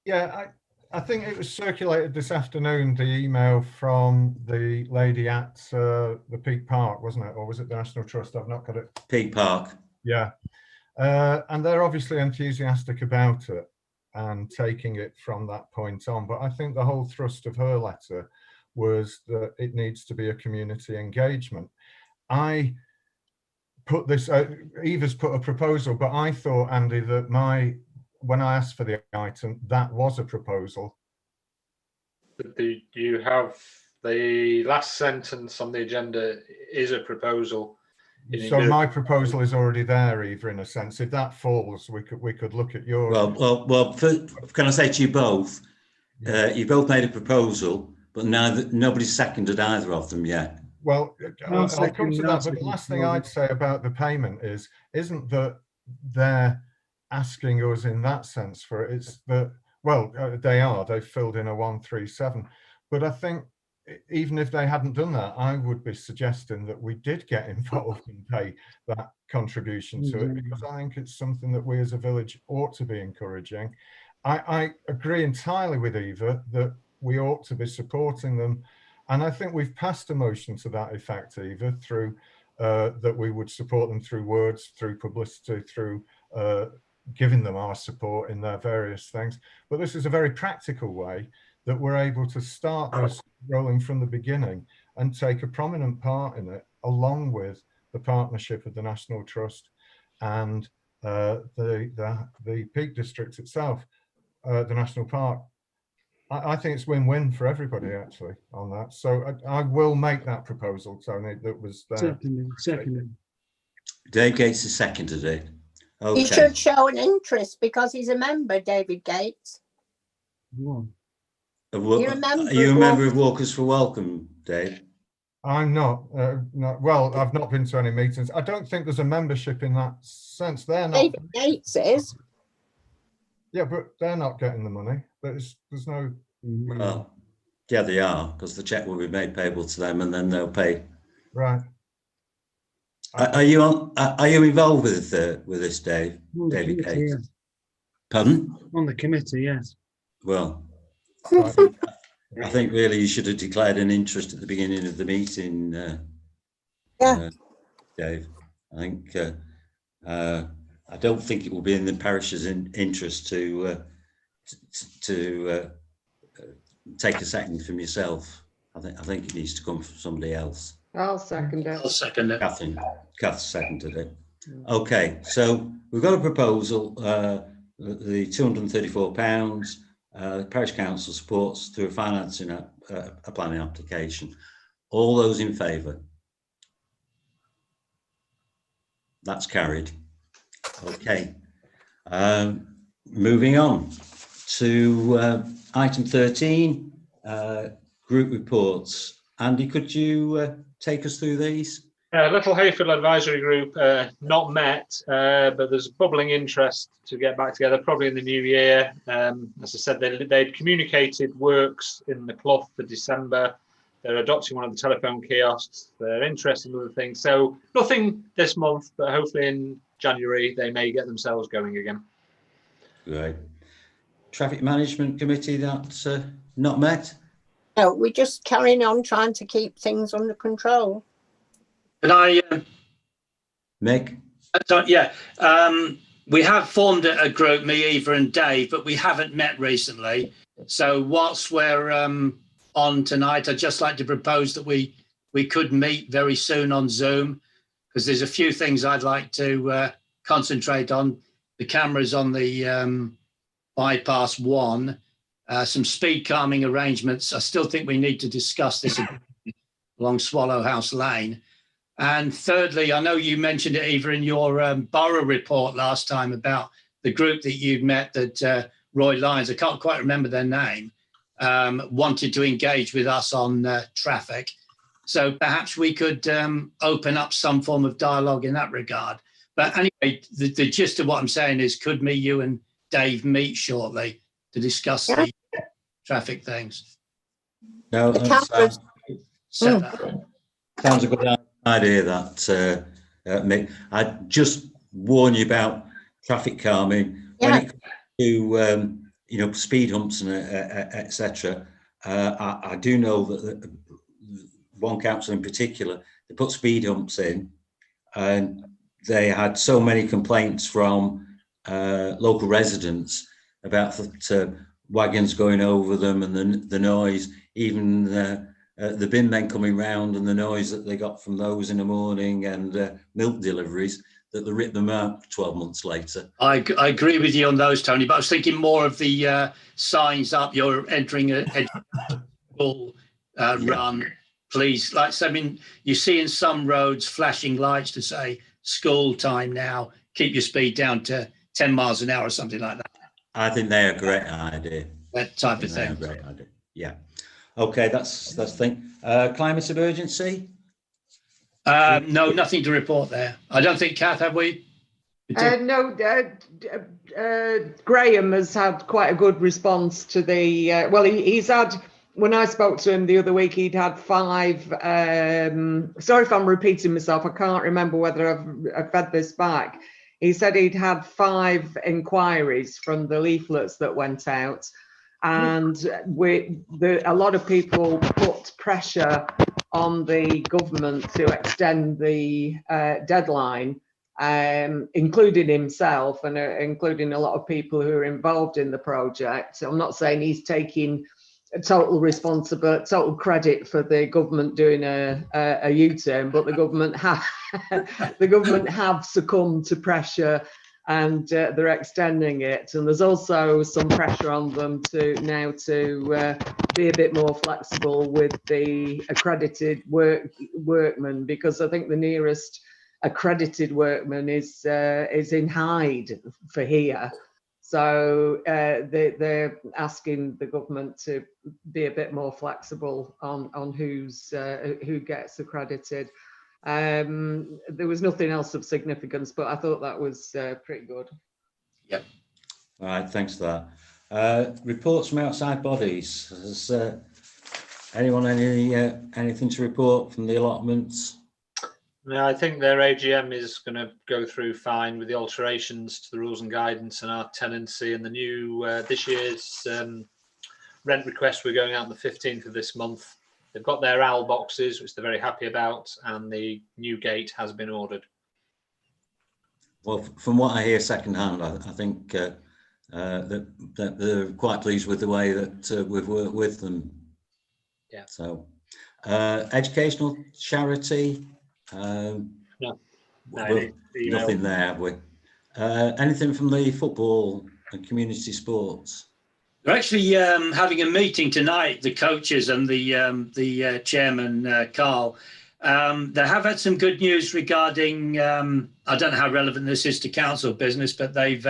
Yeah, I think it was circulated this afternoon, the email from the lady at the Peak Park, wasn't it? Or was it the National Trust? I've not got it. Peak Park. Yeah. And they're obviously enthusiastic about it and taking it from that point on. But I think the whole thrust of her letter was that it needs to be a community engagement. I put this, Eva's put a proposal, but I thought, Andy, that when I asked for the item, that was a proposal. You have the last sentence on the agenda is a proposal. So my proposal is already there, Eva, in a sense. If that falls, we could look at yours. Well. Can I say to you both? You both made a proposal, but nobody's seconded either of them yet. Well, I'll come to that. But the last thing I'd say about the payment isn't that they're asking us in that sense for it. It's that, well, they've filled in a 137. But I think even if they hadn't done that, I would be suggesting that we did get involved and pay that contribution to it, because I think it's something that we as a village ought to be encouraging. I agree entirely with Eva that we ought to be supporting them. And I think we've passed a motion to that effect, Eva, through that we would support them through words, through publicity, through giving them our support in their various things. But this is a very practical way that we're able to start this rolling from the beginning and take a prominent part in it, along with the partnership of the National Trust and the Peak District itself, the National Park. I think it's win-win for everybody actually on that. So I will make that proposal, Tony, that was there. Seconded. Dave Gates has seconded it. Okay. He should show an interest because he's a member, David Gates. Go Are you a member of Walkers for Welcome, Dave? I'm not. Well, I've not been to any meetings. I don't think there's a membership in that sense. They're not. David Gates is. Yeah, but they're not getting the money. There's no. Well, yeah, they are, because the cheque will be made payable to them, and then they'll pay. Right. Are you involved with this, Dave? David Gates. Yes. Pardon? On the committee, yes. Well, I think really you should have declared an interest at the beginning of the meeting, Dave. I think I don't think it will be in the parish's interest to take a second from yourself. I think it needs to come from somebody else. I'll second it. I'll second it. Kath seconded it. Okay, so we've got a proposal, the £234. The parish council supports through financing a planning application. All those in favour? That's carried. Okay. Moving on to item 13, group reports. Andy, could you take us through these? Little Hayfield Advisory Group, not met, but there's bubbling interest to get back together, probably in the new year. As I said, they'd communicated works in the Clough for December. They're adopting one of the telephone kiosks. They're interested in other things. So nothing this month, but hopefully in January, they may get themselves going again. Great. Traffic Management Committee, that's not met? No, we're just carrying on trying to keep things under control. Can I? Mick? Yeah. We have formed a group, me, Eva and Dave, but we haven't met recently. So whilst we're on tonight, I'd just like to propose that we could meet very soon on Zoom, because there's a few things I'd like to concentrate on. The cameras on the bypass 1, some speed calming arrangements. I still think we need to discuss this along Swallow House Lane. And thirdly, I know you mentioned it, Eva, in your borough report last time about the group that you'd met that Roy Lyons, I can't quite remember their name, wanted to engage with us on traffic. So perhaps we could open up some form of dialogue in that regard. But anyway, the gist of what I'm saying is, could me, you and Dave meet shortly to discuss the traffic things? No, that sounds a good idea, that Mick. I just warn you about traffic calming when it comes to speed humps and etc. I do know that one council in particular, they put speed humps in, and they had so many complaints from local residents about wagons going over them and the noise. Even the bin men coming round and the noise that they got from those in the morning and milk deliveries, that they ripped them out 12 months later. I agree with you on those, Tony, but I was thinking more of the signs up, you're entering a school run, please. Like, I mean, you see in some roads flashing lights to say school time now, keep your speed down to 10 miles an hour or something like that. I think they're a great idea. That type of thing. They're a great idea. Yeah. Okay, that's the thing. Climate of urgency? No, nothing to report there. I don't think, Kath, have we? No, Graham has had quite a good response to the, well, he's had, when I spoke to him the other week, he'd had 5, sorry if I'm repeating myself, I can't remember whether I've fed this back. He said he'd had 5 inquiries from the leaflets that went out, and a lot of people put pressure on the government to extend the deadline, including himself and including a lot of people who are involved in the project. I'm not saying he's taking total credit for the government doing a U-turn, but the government have succumbed to pressure, and they're extending it. And there's also some pressure on them to be a bit more flexible with the accredited workmen, because I think the nearest accredited workman is in Hyde for here. So they're asking the government to be a bit more flexible on who gets accredited. There was nothing else of significance, but I thought that was pretty good. Yep. All right, thanks for that. Reports from outside bodies. Has anyone anything to report from the allotments? No, I think their AGM is going to go through fine with the alterations to the rules and guidance and our tenancy, and the new this year's rent request. We're going out on the 15th of this month. They've got their owl boxes, which they're very happy about, and the new gate has been ordered. Well, from what I hear secondhand, I think that they're quite pleased with the way that we've worked with them. Yeah. So, educational charity. No, nothing there, have we? Anything from the football and community sports? They're actually having a meeting tonight, the coaches and the chairman, Carl. They have had some good news regarding, I don't know how relevant this is to council business, but they've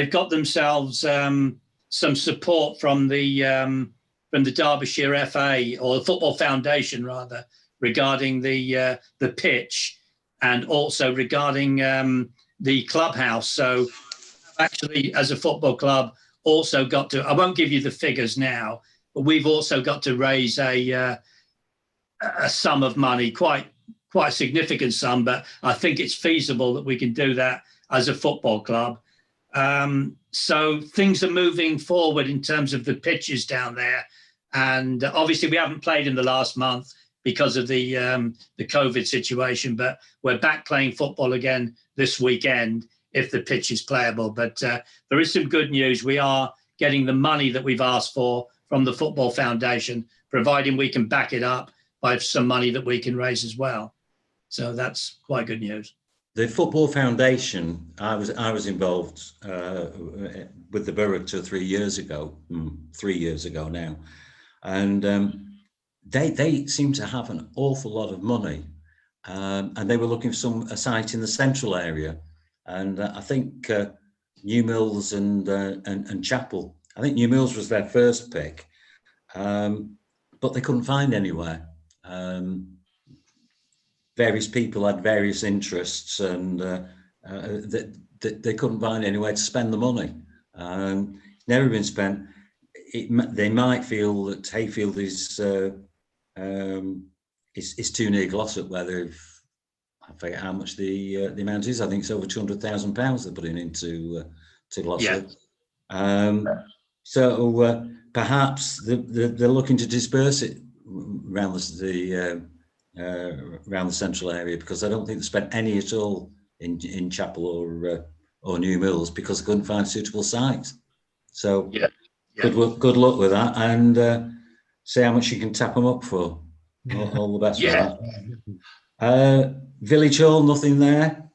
got themselves some support from the Derbyshire FA, or the Football Foundation rather, regarding the pitch, and also regarding the clubhouse. So actually, as a football club, also got to, I won't give you the figures now, but we've also got to raise a sum of money, quite a significant sum, but I think it's feasible that we can do that as a football club. So things are moving forward in terms of the pitches down there. And obviously we haven't played in the last month because of the COVID situation, but we're back playing football again this weekend if the pitch is playable. But there is some good news. We are getting the money that we've asked for from the Football Foundation, providing we can back it up by some money that we can raise as well. So that's quite good news. The Football Foundation, I was involved with the borough 2 or 3 years ago, 3 years ago now, and they seem to have an awful lot of money, and they were looking for a site in the central area, and I think New Mills and Chapel. I think New Mills was their first pick, but they couldn't find anywhere. Various people had various interests, and they couldn't find anywhere to spend the money. Never been spent. They might feel that Hayfield is too near Glossop, where I forget how much the amount is. I think it's over £200,000 they're putting into Glossop. Yeah. So perhaps they're looking to disperse it around the central area, because I don't think they spent any at all in Chapel or New Mills, because they couldn't find suitable sites. So good luck with that. And see how much you can tap them up for. All the best Yeah. for that. Village Hall, nothing there.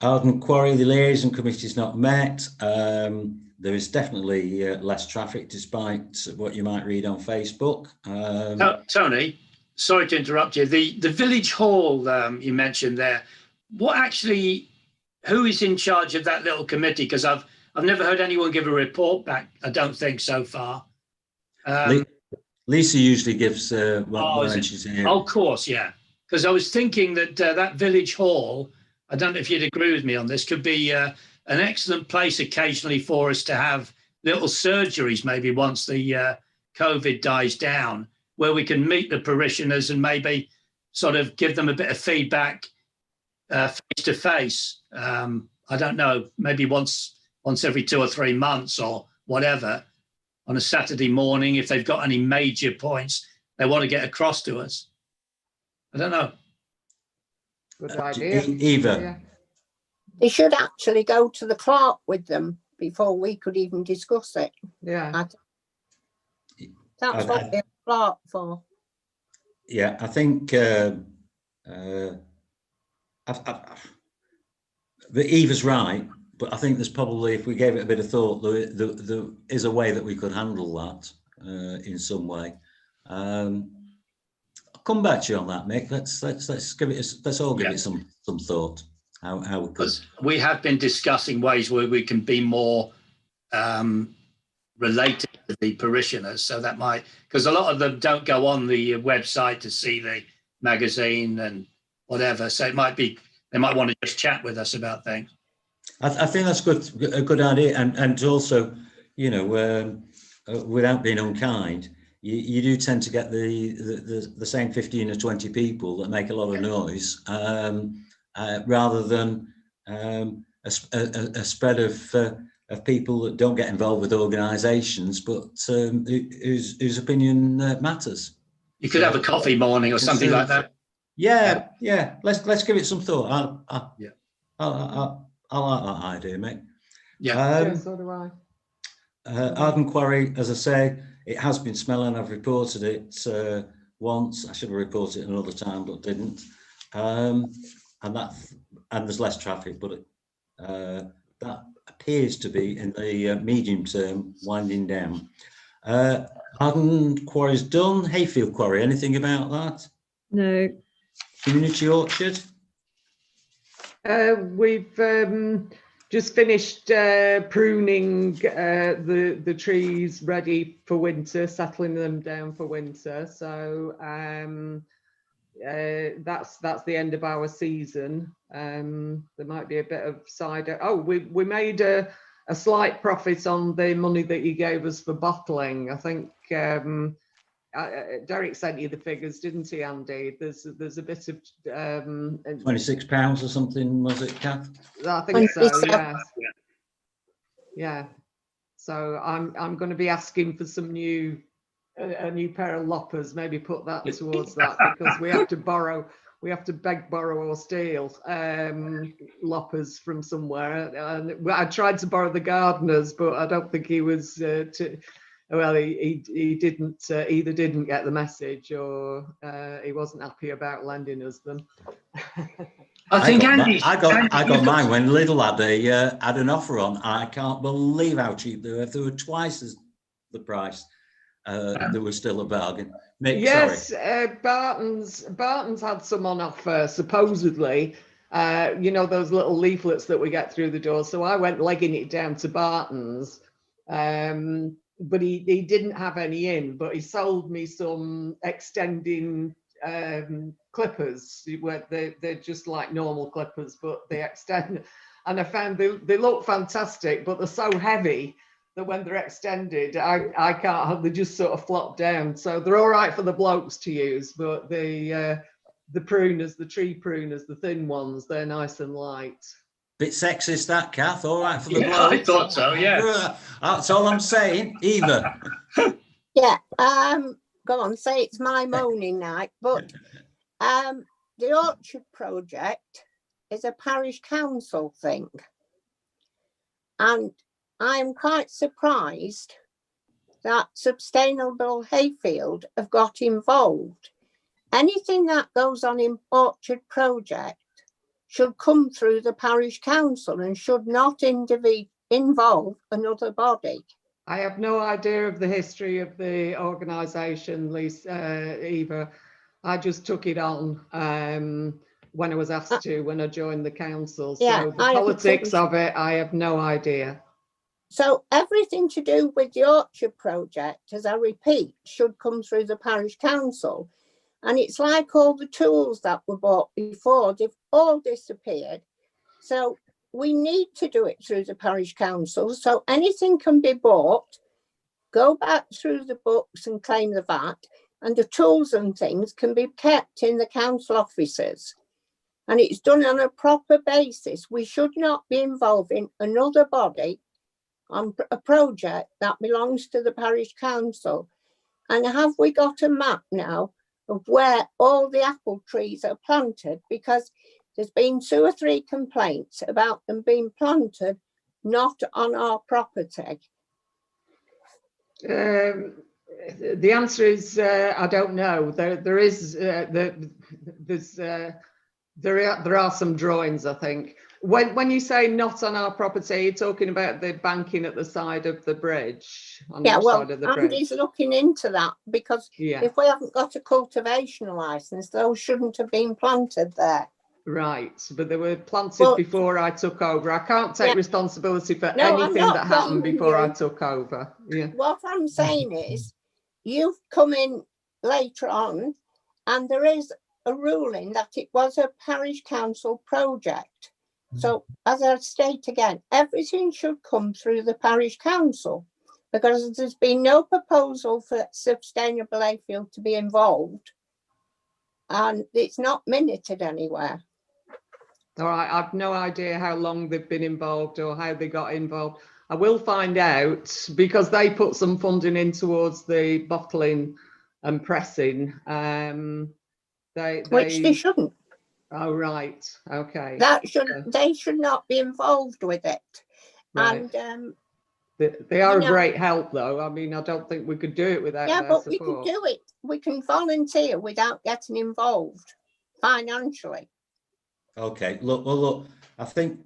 Arden Quarry, the liaison committee is not met. There is definitely less traffic, despite what you might read on Facebook. Tony, sorry to interrupt you. The village hall you mentioned there. Who is in charge of that little committee? Because I've never heard anyone give a report back. I don't think so far. Lisa usually gives when she's here. Oh, of course, yeah. Because I was thinking that that village hall, I don't know if you'd agree with me on this, could be an excellent place occasionally for us to have little surgeries, maybe once the COVID dies down, where we can meet the parishioners and maybe sort of give them a bit of feedback face to face. I don't know, maybe once every 2 or 3 months or whatever, on a Saturday morning, if they've got any major points they want to get across to us. I don't know. Good idea. Eva. Yeah. They should actually go to the clerk with them before we could even discuss it. Yeah. That's what they're clerk for. Yeah, I think Eva's right, but I think there's probably, if we gave it a bit of thought, there is a way that we could handle that in some way. I'll come back to you on that, Mick. Let's give it. Let's all give it some thought. How we could. Because we have been discussing ways where we can be more related to the parishioners, so that might, because a lot of them don't go on the website to see the magazine and whatever, so it might be they might want to just chat with us about things. I think that's a good idea, and also, you know, without being unkind, you do tend to get the same 15 or 20 people that make a lot of noise, rather than a spread of people that don't get involved with organisations, but whose opinion matters. You could have a coffee morning or something like that. Yeah. Let's give it some thought. I like that idea, mate. Yeah, so do I. Arden Quarry, as I say, it has been smelling. I've reported it once. I should have reported it another time, but didn't. And there's less traffic, but that appears to be in the medium term winding down. Arden Quarry's done. Hayfield Quarry, anything about that? No. Community Orchard? We've just finished pruning the trees ready for winter, settling them down for winter. So that's the end of our season. There might be a bit of cider. Oh, we made a slight profit on the money that you gave us for bottling. I think Derek sent you the figures, didn't he, Andy? There's a bit of £26 or something, was it, Kath? I think so. Yes. Yeah. So I'm going to be asking for some a new pair of loppers. Maybe put that towards that, because we have to beg, borrow, or steal loppers from somewhere. And I tried to borrow the gardener's, but I don't think he was. Well, he didn't either didn't get the message, or he wasn't happy about lending us them. I got mine when Lidl had an offer on. I can't believe how cheap they were. If they were twice as the price, they were still a bargain. Mick, yes, sorry. Barton's had some on offer, supposedly. You know, those little leaflets that we get through the door. So I went legging it down to Barton's. But he didn't have any in, but he sold me some extending clippers, where they're just like normal clippers, but they extend. And I found they look fantastic, but they're so heavy that when they're extended, I can't, they just sort of flop down. So they're all right for the blokes to use, but the pruners, the tree pruners, the thin ones, they're nice and light. Bit sexist, that, Kath. All right for the blokes. I thought so, yeah. That's all I'm saying. Eva. Yeah, go on, say it's my moaning night, but the Orchard project is a parish council thing. And I'm quite surprised that Sustainable Hayfield have got involved. Anything that goes on in Orchard project should come through the parish council and should not involve another body. I have no idea of the history of the organisation, Lisa, Eva. I just took it on when I was asked to, when I joined the council. So Yeah, the I haven't politics finished. of it, I have no idea. So everything to do with the Orchard project, as I repeat, should come through the parish council. And it's like all the tools that were bought before, they've all disappeared. So we need to do it through the parish council. So anything can be bought, go back through the books and claim the VAT, and the tools and things can be kept in the council offices. And it's done on a proper basis. We should not be involving another body on a project that belongs to the parish council. And have we got a map now of where all the apple trees are planted? Because there's been 2 or 3 complaints about them being planted not on our property. The answer is I don't know. There are some drawings, I think. When you say not on our property, you're talking about the banking at the side of the bridge. On Yeah, each well, side of the Andy's bridge. looking into that, because Yeah, if we haven't got a cultivation licence, those shouldn't have been planted there. right. But they were planted Well, before I took over. I can't take Yeah. responsibility for No, I'm anything not that happened blaming before I you. took over. Yeah. What I'm saying is, you've come in later on, and there is a ruling that it was a parish council project. So, as I state again, everything should come through the parish council, because there's been no proposal for Sustainable Hayfield to be involved, and it's not minuted anywhere. All right, I've no idea how long they've been involved or how they got involved. I will find out, because they put some funding in towards the bottling and pressing. Which they shouldn't. Oh, right. Okay. They should not be involved with it. Right. And they are a great help, though. I mean, I don't think we could do it without their but support. we can do it. We can volunteer without getting involved financially. Okay. Look. I think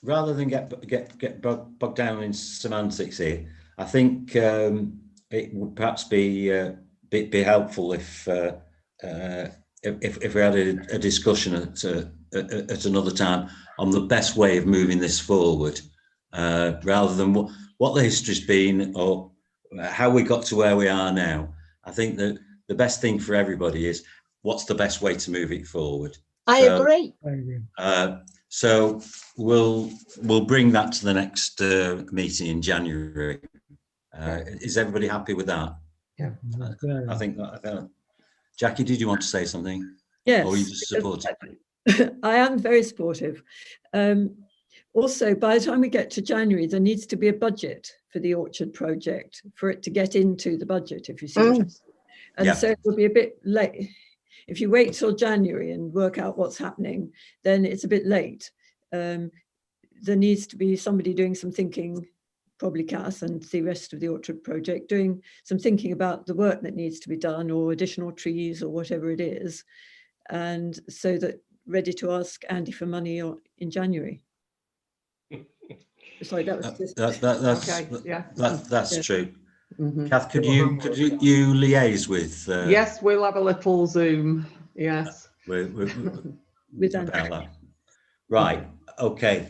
rather than get bogged down in semantics here, I think it would perhaps be helpful if we had a discussion at another time on the best way of moving this forward, rather than what the history's been or how we got to where we are now. I think that the best thing for everybody is what's the best way to move it forward. I agree. So we'll bring that to the next meeting in January. Is everybody happy with that? Yeah. I think that. Jackie, did you want to say something? Yes. Or are you just supportive? I am very supportive. Also, by the time we get to January, there needs to be a budget for the Orchard project for it to get into the budget, if you see what I mean. And so it will be a bit late. If you wait till January and work out what's happening, then it's a bit late. There needs to be somebody doing some thinking, probably Cass and the rest of the Orchard project, doing some thinking about the work that needs to be done, or additional trees or whatever it is. And so that ready to ask Andy for money in January. Sorry, that was just... That's true. Mm-hmm. Kath, could you liaise with? Yes, we'll have a little Zoom. Yes. With about that. Right. Okay.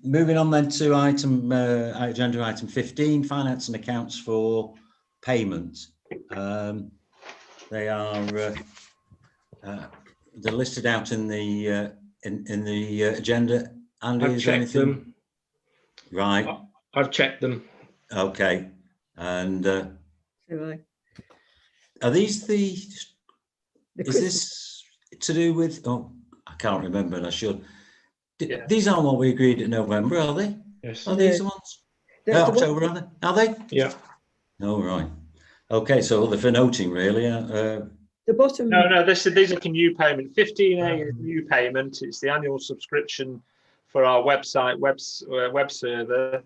Moving on then to agenda item 15, finance and accounts for payment. They are they're listed out in the agenda. Andy, I've checked them. Right. I've checked them. Okay. And are these is this to do with? Oh, I can't remember, and I should. These aren't what we agreed in November, are they? Yes. Are these the ones? October, are they? Are they? Yeah. Oh, right. Okay, so they're for noting, really. The bottom. No, these are for new payment. 15A is new payment. It's the annual subscription for our website, web server.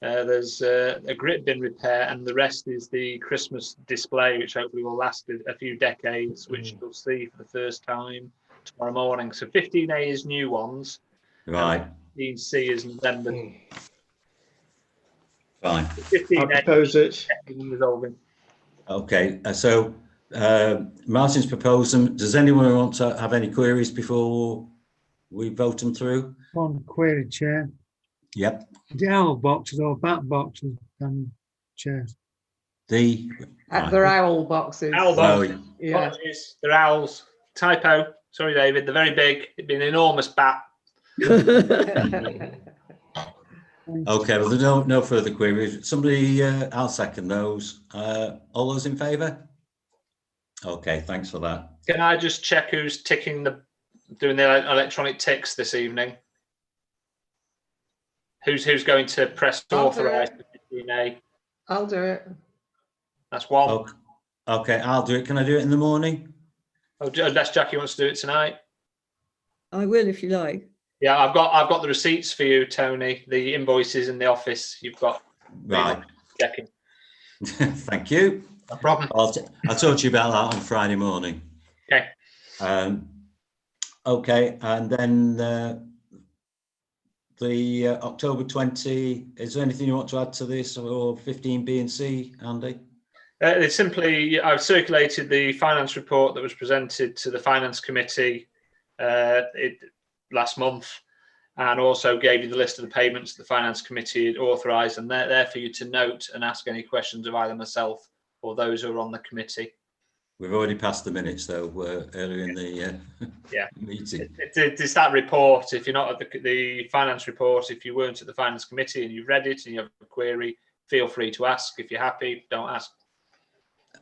There's a grit bin repair, and the rest is the Christmas display, which hopefully will last a few decades, which you'll see for the first time tomorrow morning. So 15A is new ones, Right. 15C is November. Fine. 15A I propose it. resolving. Okay. So Martin's proposed them. Does anyone want to have any queries before we vote them through? One query, Chair. Yep. The owl boxes or bat boxes and chairs. The They're owl boxes. Owl boxes. Oh, Yeah. Apologies, they're owls. Typo. Sorry, David. They're very big. It'd be an enormous bat. okay. Well, there's no further queries. Somebody, I'll second those. All those in favour? Okay. Thanks for that. Can I just check who's doing the electronic ticks this evening? Who's going to press I'll do authorise it. the 15A? I'll do it. That's one. Okay. Okay. I'll do it. Can I do it in the morning? Oh, unless Jackie wants to do it tonight. I will if you like. Yeah, I've got the receipts for you, Tony. The invoices in the office. You've got Right. checking. Thank you. No problem. I'll talk to you about that on Friday morning. Okay. Okay, and then the October 20, is there anything you want to add to this, or 15B and C, Andy? It's simply, I've circulated the finance report that was presented to the Finance Committee last month, and also gave you the list of the payments the Finance Committee had authorised, and they're there for you to note and ask any questions of either myself or those who are on the committee. We've already passed the minutes, though, earlier in the meeting. It's that report. If you're not at the finance report, if you weren't at the Finance Committee and you've read it and you have a query, feel free to ask. If you're happy, don't ask.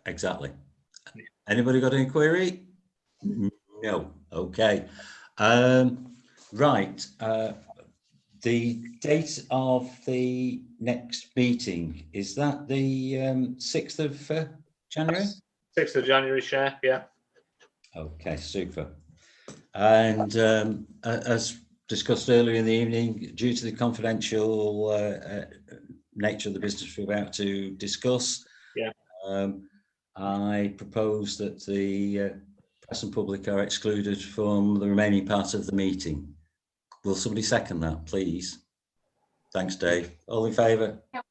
Exactly. Anybody got any query? No. Okay. Right. The date of the next meeting, is that the 6th of January? 6th of January, Chair, yeah. Okay, super. And as discussed earlier in the evening, due to the confidential nature of the business we're about to discuss, yeah, I propose that the press and public are excluded from the remaining part of the meeting. Will somebody second that, please? Thanks, Dave. All in favour? Yep.